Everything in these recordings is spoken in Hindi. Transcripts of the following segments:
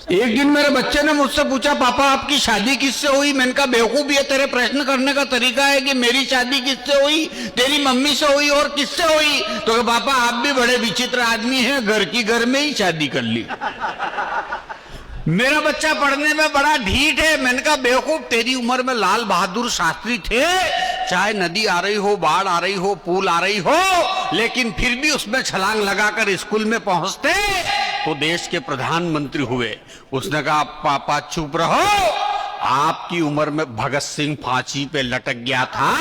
एक दिन मेरे बच्चे ने मुझसे पूछा, पापा आपकी शादी किससे हुई? मैंने कहा बेवकूफ, ये तेरे प्रश्न करने का तरीका है कि मेरी शादी किससे हुई, तेरी मम्मी से हुई और किससे हुई? तो पापा आप भी बड़े विचित्र आदमी हैं, घर की घर में ही शादी कर ली। मेरा बच्चा पढ़ने में बड़ा ढीठ है। मैंने कहा बेवकूफ, तेरी उम्र में लाल बहादुर शास्त्री थे, चाहे नदी आ रही हो, बाढ़ आ रही हो, पुल आ रही हो, लेकिन फिर भी उसमें छलांग लगाकर स्कूल में पहुंचते तो देश के प्रधानमंत्री हुए। उसने कहा पापा चुप रहो, आपकी उम्र में भगत सिंह फांसी पे लटक गया था,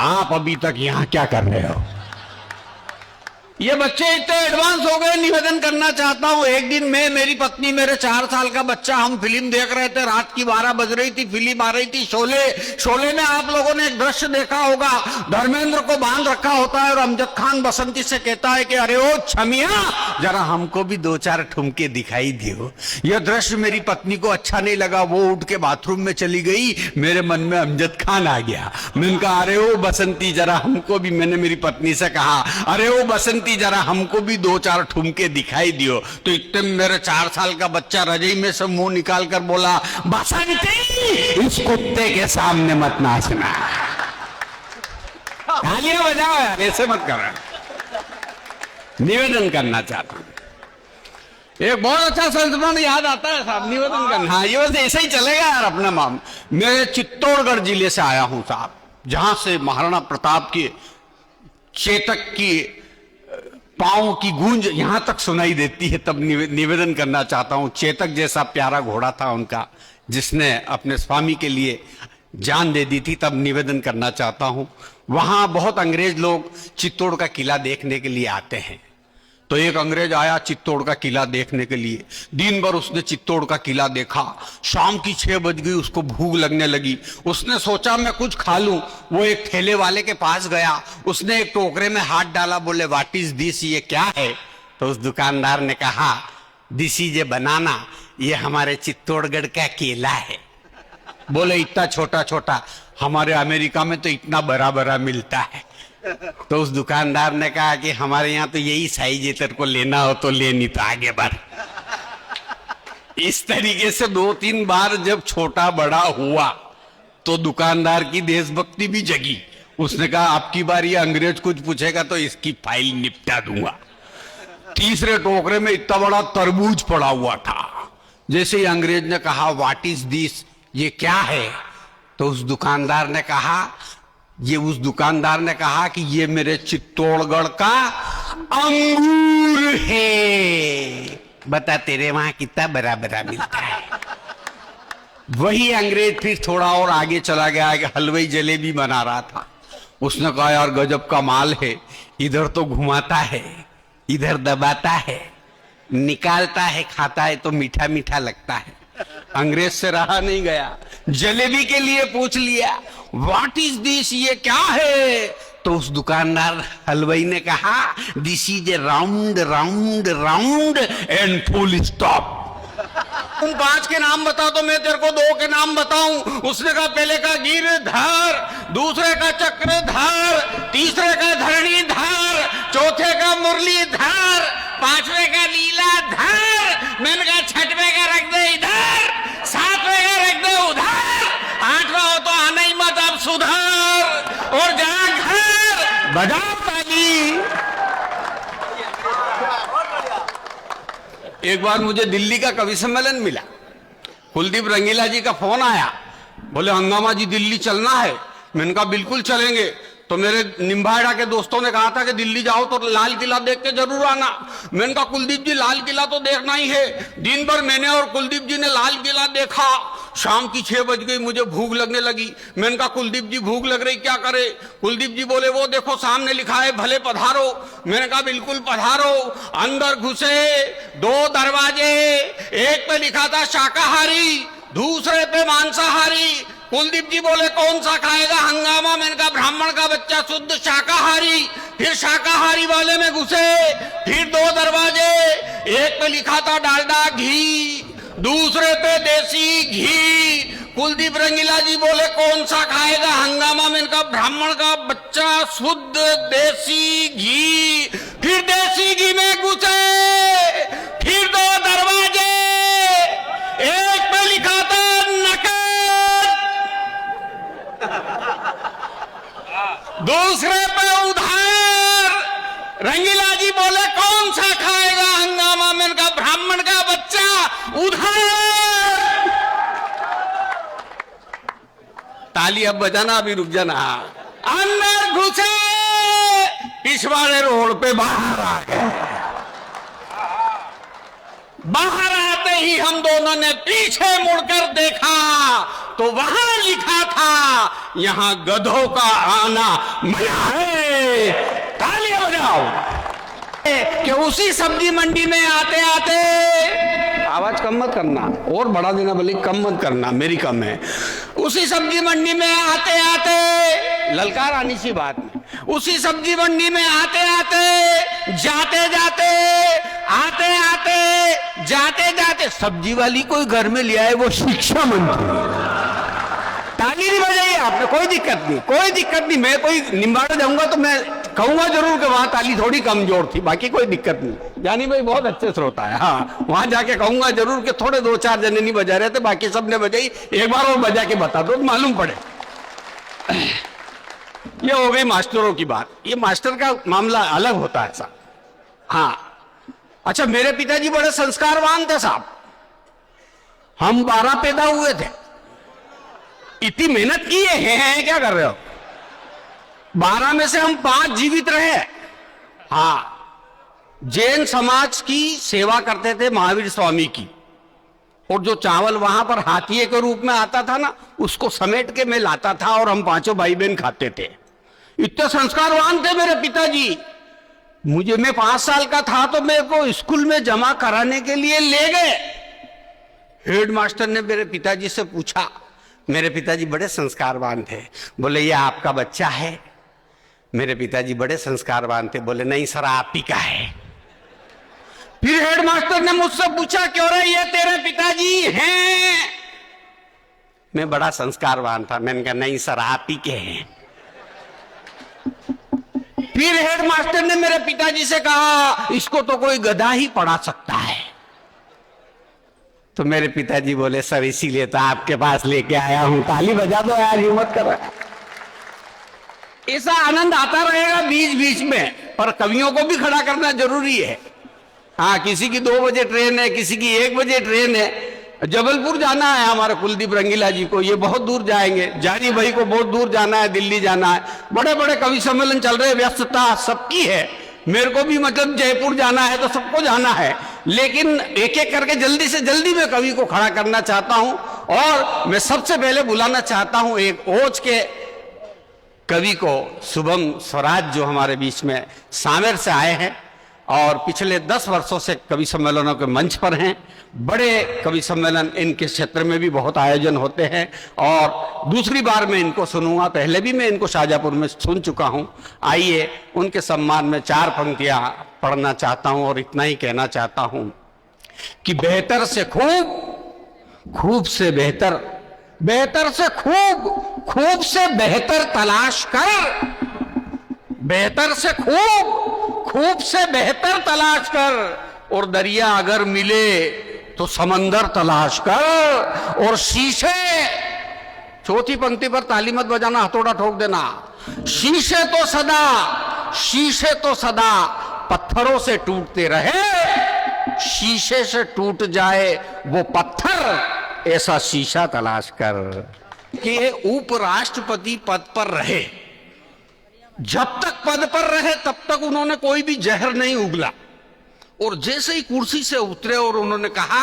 आप अभी तक यहां क्या कर रहे हो? ये बच्चे इतने एडवांस हो गए। निवेदन करना चाहता हूं, एक दिन मैं, मेरी पत्नी, मेरे 4 साल का बच्चा, हम फिल्म देख रहे थे, रात की 12 बज रही थी, फिल्म आ रही थी शोले। शोले में आप लोगों ने एक दृश्य देखा होगा, धर्मेंद्र को बांध रखा होता है और अमजद खान बसंती से कहता है कि अरे ओ छमिया, जरा हमको भी 2-4 ठुमके दिखाई दियो। यह दृश्य मेरी पत्नी को अच्छा नहीं लगा, वो उठ के बाथरूम में चली गई, मेरे मन में अमजद खान आ गया। मैंने कहा अरे ओ बसंती जरा हमको भी, मैंने मेरी पत्नी से कहा अरे ओ बसंती जरा हमको भी 2-4 ठुमके दिखाई दियो। तो इतने मेरे 4 साल का बच्चा रजाई में से मुंह निकाल कर बोला, बसंती इस कुत्ते के सामने मत नाचना। तालियां बजाओ यार, ऐसे मत करना। निवेदन करना चाहता हूं, एक बहुत अच्छा संस्मरण याद आता है साहब, निवेदन करना। हाँ, ये बस ऐसे ही चलेगा यार अपना माम। मैं चित्तौड़गढ़ जिले से आया हूं साहब, जहां से महाराणा प्रताप के चेतक की पांव की गूंज यहां तक सुनाई देती है। तब निवेदन करना चाहता हूं, चेतक जैसा प्यारा घोड़ा था उनका, जिसने अपने स्वामी के लिए जान दे दी थी। तब निवेदन करना चाहता हूं, वहां बहुत अंग्रेज लोग चित्तौड़ का किला देखने के लिए आते हैं। तो एक अंग्रेज आया चित्तौड़ का किला देखने के लिए, दिन भर उसने चित्तौड़ का किला देखा। शाम की 6 बज गई, उसको भूख लगने लगी। उसने सोचा मैं कुछ खा लूं। वो एक ठेले वाले के पास गया, उसने एक टोकरे में हाथ डाला, बोले व्हाट इज दिस, ये क्या है? तो उस दुकानदार ने कहा दिस इज ए बनाना, ये हमारे चित्तौड़गढ़ का केला है। बोले इतना छोटा छोटा, हमारे अमेरिका में तो इतना बड़ा बड़ा मिलता है। तो उस दुकानदार ने कहा कि हमारे यहाँ तो यही साइज है, तेरे को लेना हो तो ले, नहीं तो आगे बढ़। इस तरीके से 2-3 बार जब छोटा बड़ा हुआ तो दुकानदार की देशभक्ति भी जगी। उसने कहा आपकी बार ये अंग्रेज कुछ पूछेगा तो इसकी फाइल निपटा दूंगा। तीसरे टोकरे में इतना बड़ा तरबूज पड़ा हुआ था। जैसे ही अंग्रेज ने कहा व्हाट इज दिस, ये क्या है? तो उस दुकानदार ने कहा कि ये मेरे चित्तौड़गढ़ का अंगूर है। बता तेरे वहां कितना बड़ा बड़ा मिलता है। वही अंग्रेज फिर थोड़ा और आगे चला गया कि हलवाई जलेबी बना रहा था। उसने कहा यार गजब का माल है, इधर तो घुमाता है, इधर दबाता है, निकालता है, खाता है तो मीठा मीठा लगता है। अंग्रेज से रहा नहीं गया, जलेबी के लिए पूछ लिया व्हाट इज दिस, ये क्या है? तो उस दुकानदार हलवाई ने कहा this is A round round round and full stop. तुम 5 के नाम बताओ तो मैं तेरे को 2 के नाम बताऊं। उसने कहा पहले का गिरधर, दूसरे का चक्रधर, तीसरे का धरणीधर, चौथे का मुरलीधर, 5वें का लीलाधर। मैंने कहा 6वें का रख दे इधर, 7वें का रख दे उधर, 8वां हो तो आना ही मत, अब सुधर और जा घर बजा ताली। एक बार मुझे दिल्ली का कवि सम्मेलन मिला, कुलदीप रंगीला जी का फोन आया, बोले हंगामा जी दिल्ली चलना है। मैंने कहा बिल्कुल चलेंगे। तो मेरे निम्बाड़ा के दोस्तों ने कहा था कि दिल्ली जाओ तो लाल किला देख के जरूर आना। मैंने कहा कुलदीप जी लाल किला तो देखना ही है। दिन भर मैंने और कुलदीप जी ने लाल किला देखा। शाम की 6 बज गई, मुझे भूख लगने लगी। मैंने कहा कुलदीप जी भूख लग रही, क्या करे? कुलदीप जी बोले वो देखो सामने लिखा है भले पधारो। मैंने कहा बिल्कुल पधारो। अंदर घुसे, 2 दरवाजे, एक पे लिखा था शाकाहारी, दूसरे पे मांसाहारी। कुलदीप जी बोले कौन सा खाएगा हंगामा? मैंने कहा ब्राह्मण का बच्चा शुद्ध शाकाहारी। फिर शाकाहारी वाले में घुसे, फिर 2 दरवाजे, एक पे लिखा था डालडा घी, दूसरे पे देसी घी। कुलदीप रंगीला जी बोले कौन सा खाएगा हंगामा? मैंने कहा ब्राह्मण का बच्चा शुद्ध देसी घी। फिर देसी घी में घुसे, फिर 2 दरवाजे, दूसरे पे उधार। रंगीला जी बोले कौन सा खाएगा हंगामा? मैंने कहा ब्राह्मण का बच्चा उधार। ताली अब बजाना, अभी रुक जाना। अंदर घुसे, पिछवाड़े रोड पे बाहर आ गए। बाहर आते ही हम दोनों ने पीछे मुड़कर देखा तो वहां लिखा था यहां गधों का आना मना है। तालियां बजाओ। कि उसी सब्जी मंडी में आते आते, आवाज कम मत करना और बढ़ा देना, भले कम मत करना, मेरी कम है। उसी सब्जी मंडी में आते आते, ललकार आनी सी बात में, उसी सब्जी मंडी में आते आते, जाते जाते, आते आते, जाते जाते, सब्जी वाली कोई घर में ले आए वो शिक्षा मंत्री। ताली नहीं बजाइए आपने, कोई दिक्कत नहीं, कोई दिक्कत नहीं। मैं कोई निम्बाड़ा जाऊंगा तो मैं कहूंगा जरूर कि वहां ताली थोड़ी कमजोर थी, बाकी कोई दिक्कत नहीं। जानी भाई बहुत अच्छे श्रोता है। हाँ, वहां जाके कहूंगा जरूर कि थोड़े 2-4 जने नहीं बजा रहे थे, बाकी सबने बजाई। एक बार और बजा के बता दो, मालूम पड़े। ये हो गई मास्टरों की बात। ये मास्टर का मामला अलग होता है साहब। हाँ, अच्छा, मेरे पिताजी बड़े संस्कारवान थे साहब। हम 12 पैदा हुए थे, इतनी मेहनत की है, क्या कर रहे हो? 12 में से हम 5 जीवित रहे। हाँ, जैन समाज की सेवा करते थे महावीर स्वामी की, और जो चावल वहां पर हाथिये के रूप में आता था ना, उसको समेट के मैं लाता था और हम 5 भाई बहन खाते थे। इतने संस्कारवान थे मेरे पिताजी। मैं 5 साल का था तो मेरे को स्कूल में जमा कराने के लिए ले गए। हेडमास्टर ने मेरे पिताजी से पूछा, मेरे पिताजी बड़े संस्कारवान थे, बोले ये आपका बच्चा है? मेरे पिताजी बड़े संस्कारवान थे, बोले नहीं सर आप ही का है। फिर हेडमास्टर ने मुझसे पूछा क्यों रे ये तेरे पिताजी हैं? मैं बड़ा संस्कारवान था, मैंने कहा नहीं सर आप ही के हैं। फिर हेडमास्टर ने मेरे पिताजी से कहा इसको तो कोई गधा ही पढ़ा सकता है। तो मेरे पिताजी बोले सर इसीलिए तो आपके पास लेके आया हूं। ताली बजा दो यार, हिम्मत करो। ऐसा आनंद आता रहेगा बीच बीच में, पर कवियों को भी खड़ा करना जरूरी है। हाँ, किसी की 2 बजे ट्रेन है, किसी की 1 बजे ट्रेन है। जबलपुर जाना है हमारे कुलदीप रंगीला जी को, ये बहुत दूर जाएंगे। जानी भाई को बहुत दूर जाना है, दिल्ली जाना है। बड़े बड़े कवि सम्मेलन चल रहे हैं, व्यस्तता सबकी है। मेरे को भी मतलब जयपुर जाना है तो सबको जाना है, लेकिन एक एक करके जल्दी से जल्दी मैं कवि को खड़ा करना चाहता हूं। और मैं सबसे पहले बुलाना चाहता हूं एक ओज के कवि को, शुभम स्वराज, जो हमारे बीच में सामेर से आए हैं और पिछले 10 वर्षों से कवि सम्मेलनों के मंच पर हैं। बड़े कवि सम्मेलन इनके क्षेत्र में भी बहुत आयोजन होते हैं और दूसरी बार मैं इनको सुनूंगा। पहले भी मैं इनको शाहजहांपुर में सुन चुका हूं। आइए उनके सम्मान में 4 पंक्तियां पढ़ना चाहता हूं और इतना ही कहना चाहता हूं कि बेहतर से खूब, खूब से बेहतर, बेहतर से खूब, खूब से बेहतर तलाश कर, बेहतर से खूब, खूब से बेहतर तलाश कर। और दरिया अगर मिले तो समंदर तलाश कर। और शीशे, चौथी पंक्ति पर ताली मत बजाना, हथौड़ा ठोक देना। शीशे तो सदा, शीशे तो सदा पत्थरों से टूटते रहे, शीशे से टूट जाए वो पत्थर, ऐसा शीशा तलाश कर। कि उपराष्ट्रपति पद पर रहे, जब तक पद पर रहे तब तक उन्होंने कोई भी जहर नहीं उगला। और जैसे ही कुर्सी से उतरे और उन्होंने कहा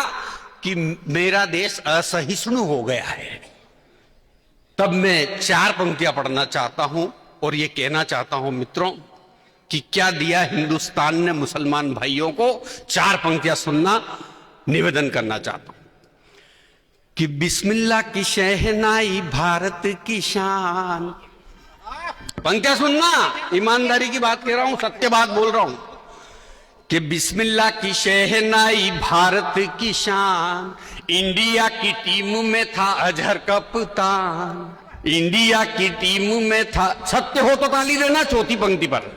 कि मेरा देश असहिष्णु हो गया है, तब मैं 4 पंक्तियां पढ़ना चाहता हूं और ये कहना चाहता हूं मित्रों कि क्या दिया हिंदुस्तान ने मुसलमान भाइयों को। 4 पंक्तियां सुनना, निवेदन करना चाहता हूं कि बिस्मिल्लाह की शहनाई भारत की शान। पंक्तियां सुनना, ईमानदारी की बात कह रहा हूं, सत्य बात बोल रहा हूं कि बिस्मिल्लाह की शहनाई भारत की शान। इंडिया की टीम में था अजहर कप्तान, इंडिया की टीम में था, सत्य हो तो ताली देना। चौथी पंक्ति पर,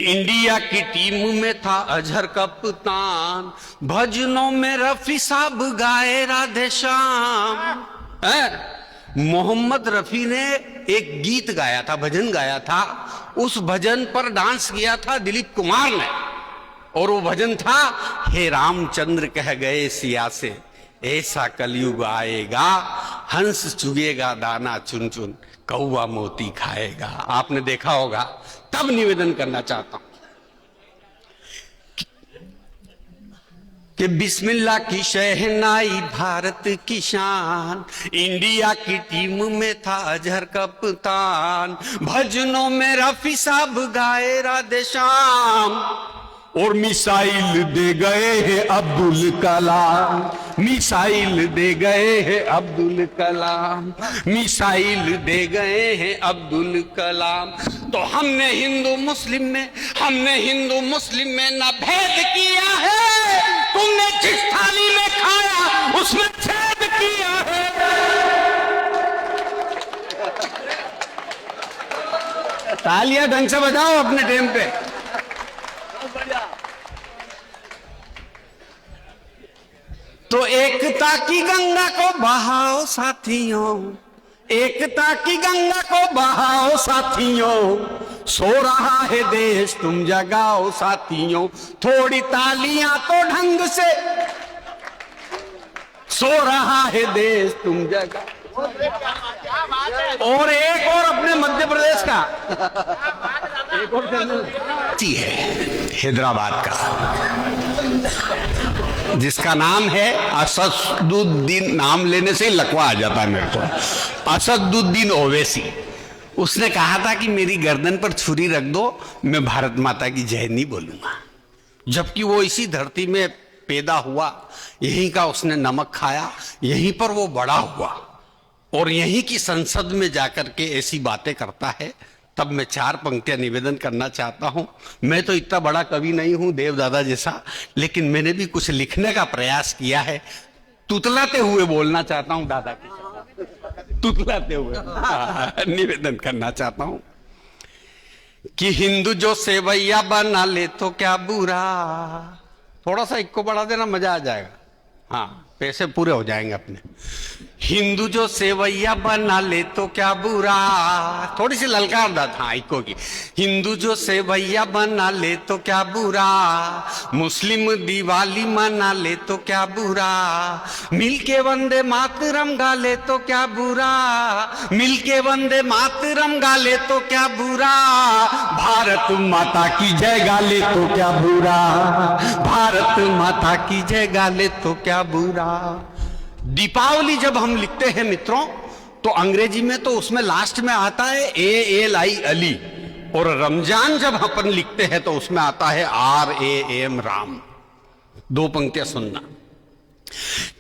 इंडिया की टीम में था अजहर कप्तान, भजनों में रफी साहब गाए राधे श्याम। मोहम्मद रफी ने एक गीत गाया था, भजन गाया था, उस भजन पर डांस किया था दिलीप कुमार ने, और वो भजन था, हे रामचंद्र कह गए सिया से, ऐसा कलयुग आएगा, हंस चुगेगा दाना चुन चुन, कौवा मोती खाएगा। आपने देखा होगा। तब निवेदन करना चाहता हूं कि बिस्मिल्लाह की शहनाई भारत की शान, इंडिया की टीम में था अजहर कप्तान, भजनों में रफी साहब गाए राधे श्याम, और मिसाइल दे गए हैं अब्दुल कलाम, मिसाइल दे गए हैं अब्दुल कलाम, मिसाइल दे गए हैं अब्दुल कलाम। तो हमने हिंदू मुस्लिम में न भेद किया है, तुमने जिस थाली में खाया उसमें छेद किया है। तालियां ढंग से बजाओ अपने टाइम पे। तो एकता की गंगा को बहाओ साथियों, एकता की गंगा को बहाओ साथियों, सो रहा है देश तुम जगाओ साथियों, थोड़ी तालियां तो ढंग से, सो रहा है देश तुम जगाओ। और एक और अपने मध्य प्रदेश का एक और है हैदराबाद का, जिसका नाम है असदुद्दीन। नाम लेने से ही लकवा आ जाता है मेरे को। असदुद्दीन ओवैसी। उसने कहा था कि मेरी गर्दन पर छुरी रख दो, मैं भारत माता की जय नहीं बोलूंगा, जबकि वो इसी धरती में पैदा हुआ, यहीं का उसने नमक खाया, यहीं पर वो बड़ा हुआ, और यहीं की संसद में जाकर के ऐसी बातें करता है। तब मैं 4 पंक्तियां निवेदन करना चाहता हूं। मैं तो इतना बड़ा कवि नहीं हूं देवदादा जैसा, लेकिन मैंने भी कुछ लिखने का प्रयास किया है। तुतलाते हुए बोलना चाहता हूं दादा की, तुतलाते हुए निवेदन करना चाहता हूं कि हिंदू जो सेवैया बना ले तो क्या बुरा। थोड़ा सा इक्को बढ़ा देना, मजा आ जाएगा। हाँ, पैसे पूरे हो जाएंगे अपने। हिंदू जो सेवैया बना ले तो क्या बुरा, थोड़ी सी ललकार दा था इको की। हिंदू जो सेवैया बना ले तो क्या बुरा, मुस्लिम दिवाली मना ले तो क्या बुरा, मिलके वंदे मातरम गा ले तो क्या बुरा, मिलके वंदे मातरम गा ले तो क्या बुरा, भारत माता की जय गा ले तो क्या बुरा, भारत माता की जय गा ले तो क्या बुरा। दीपावली जब हम लिखते हैं मित्रों, तो अंग्रेजी में तो उसमें लास्ट में आता है ALI अली, और रमजान जब अपन लिखते हैं तो उसमें आता है RAM राम। 2 पंक्तियां सुनना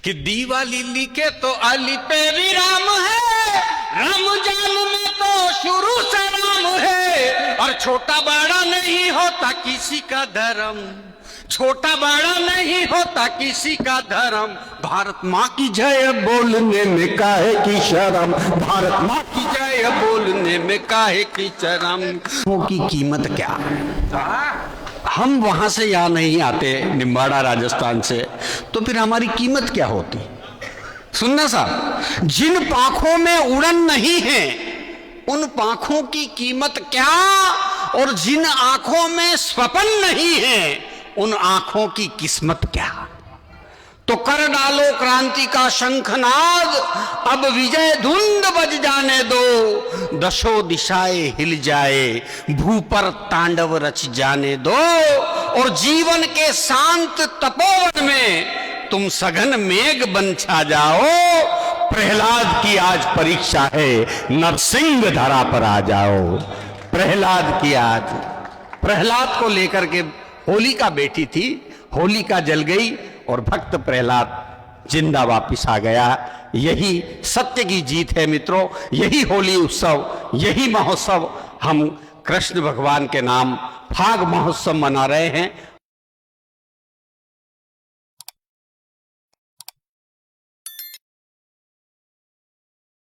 कि दिवाली लिखे तो अली पे भी राम है, रमजान में तो शुरू से राम है, और छोटा बड़ा नहीं होता किसी का धर्म, छोटा बड़ा नहीं होता किसी का धर्म, भारत माँ की जय बोलने में काहे की शर्म, भारत माँ की जय बोलने में काहे की शर्म। वो की कीमत क्या, हम वहां से यहाँ नहीं आते निम्बाड़ा राजस्थान से, तो फिर हमारी कीमत क्या होती। सुनना साहब, जिन पाखों में उड़न नहीं है उन पाखों की कीमत क्या, और जिन आंखों में स्वप्न नहीं है उन आंखों की किस्मत क्या। तो कर डालो क्रांति का शंखनाद, अब विजय धुंध बज जाने दो, दशो दिशाएं हिल जाए, भू पर तांडव रच जाने दो, और जीवन के शांत तपोवन में तुम सघन मेघ बन छा जाओ। प्रहलाद की आज परीक्षा है, नरसिंह धरा पर आ जाओ। प्रहलाद की आज, प्रहलाद को लेकर के होलिका बेटी थी, होलिका जल गई और भक्त प्रहलाद जिंदा वापिस आ गया। यही सत्य की जीत है मित्रों, यही होली उत्सव, यही महोत्सव हम कृष्ण भगवान के नाम फाग महोत्सव मना रहे हैं।